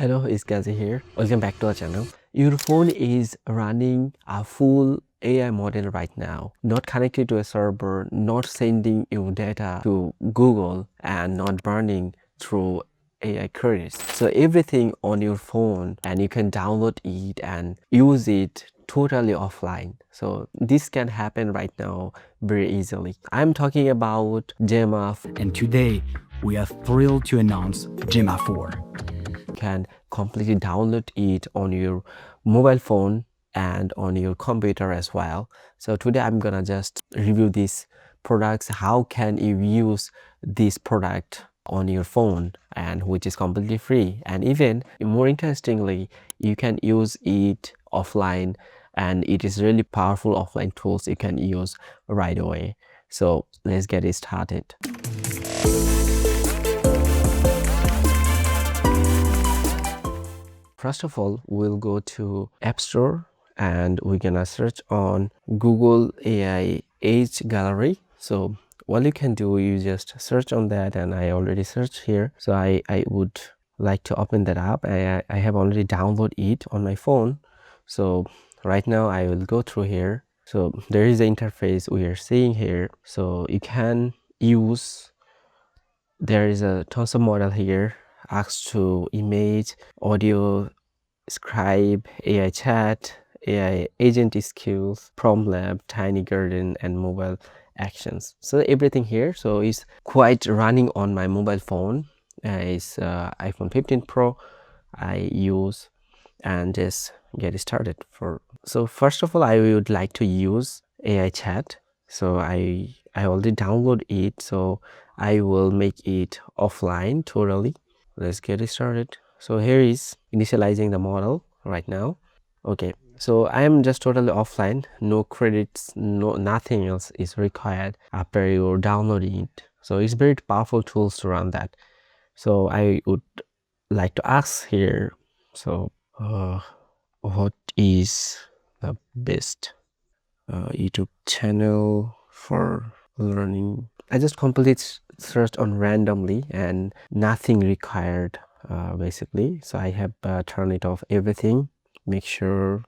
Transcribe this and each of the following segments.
Hello, it's Gazi here. Welcome back to our channel. Your phone is running a full AI model right now, not connected to a server, not sending your data to Google, and not burning through AI queries. So everything on your phone, and you can download it and use it totally offline. So this can happen right now very easily. I'm talking about Gemma, and today we are thrilled to announce Gemma 4. Can completely download it on your mobile phone and on your computer as well. So today I'm gonna just review these products. How can you use this product on your phone, and which is completely free, and even more interestingly, you can use it offline, and it is really powerful offline tools you can use right away. So let's get it started. First of all, we'll go to App Store and we're gonna search on Google AI Age Gallery. So what you can do, you just search on that, and I already searched here. So I would like to open that up. I have already downloaded it on my phone. So right now I will go through here. So there is the interface we are seeing here. So you can use, there is a tons of model here, ask to image, AudioScribe, AI chat, AI agent skills, prompt lab, tiny garden, and mobile actions. So everything here, so is quite running on my mobile phone. It's iPhone 15 Pro I use, and just get started. So first of all, I would like to use AI chat. So I already download it, so I will make it offline totally. Let's get it started. So here is initializing the model right now. Okay, so I am just totally offline, no credits, nothing else is required after you download it. So it's very powerful tools to run that. So I would like to ask here, so what is the best YouTube channel for learning? I just completely searched on randomly and nothing required basically. So I have turned it off everything, make sure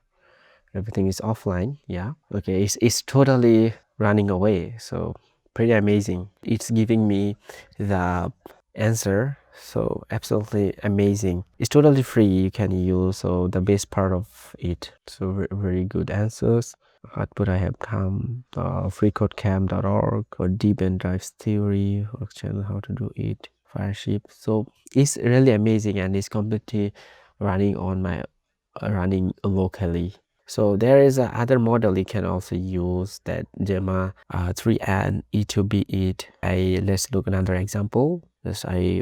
everything is offline. Yeah, okay, it's totally running away. So pretty amazing. It's giving me the answer, so absolutely amazing. It's totally free, you can use. So the best part of it, so very good answers. Output I have come freecodecamp.org or deep and drives theory, work channel, how to do it, fireship. So it's really amazing, and it's completely running on my running locally. So there is another model you can also use, that Gemma 3 and E2B it. Let's look another example. This I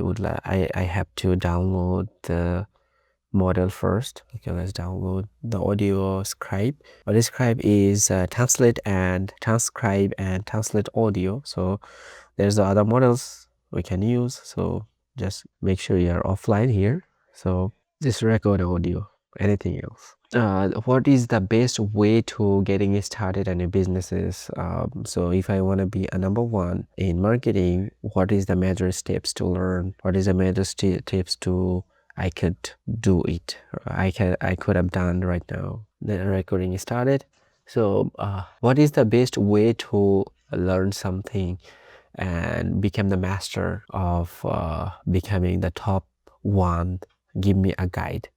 have to download the model first. Okay, let's download the AudioScribe. AudioScribe is translate and transcribe and translate audio. So there's the other models we can use. So just make sure you are offline here. So just record audio, anything else. What is the best way to getting started in your businesses? So if I want to be a number one in marketing, what is the major steps to learn? What is the major steps to I could do it? I could have done right now. The recording is started. So what is the best way to learn something and become the master of becoming the top one? Give me a guide.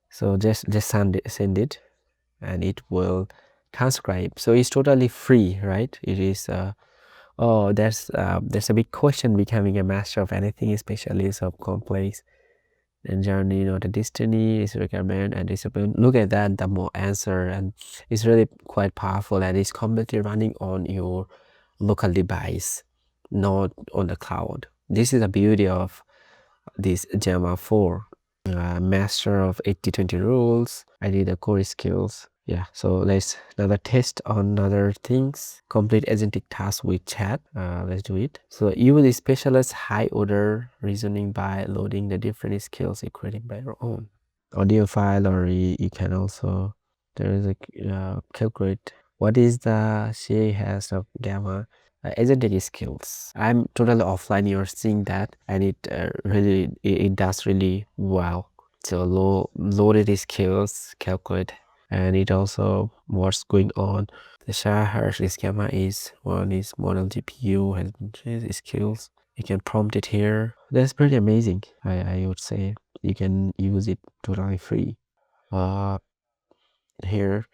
So just send it and it will transcribe. So it's totally free, right? It is oh, there's a big question, becoming a master of anything, especially so complex. And journey, not a destiny, is requirement and discipline. Look at that, the more answer, and it's really quite powerful, and it's completely running on your local device, not on the cloud. This is the beauty of this Gemma 4. Master of 80-20 rules. I did the core skills. Yeah, so let's another test on other things. Complete agentic task with chat. Let's do it. So you will specialize high order reasoning by loading the different skills you creating by your own audio file, or you can also, there is a calculate what is the she has of Gamma agentic skills. I'm totally offline, you're seeing that, and it really it does really well. So loaded skills calculate, and it also what's going on. The Shahar Gemma is one is model GPU has skills. You can prompt it here. That's pretty amazing. I would say you can use it totally free. Here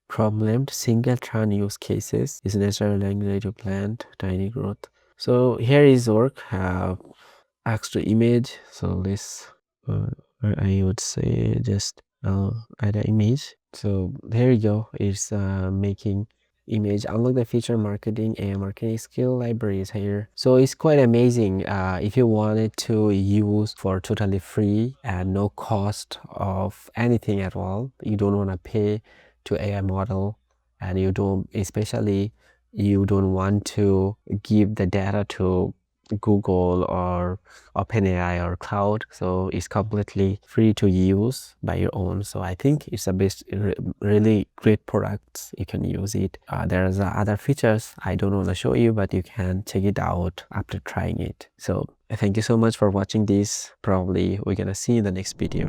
problemed singleton use cases is natural language to plant tiny growth. So here is work. Ask to image. So this I would say just add an image. So there you go. It's making image. Unlock the feature marketing and marketing skill libraries here. So it's quite amazing. If you wanted to use for totally free and no cost of anything at all, you don't want to pay to AI model, and you don't, especially you don't want to give the data to Google or OpenAI or cloud, so it's completely free to use by your own. So I think it's a best really great product. You can use it. There's other features I don't want to show you, but you can check it out after trying it. So thank you so much for watching this. Probably we're gonna see in the next video.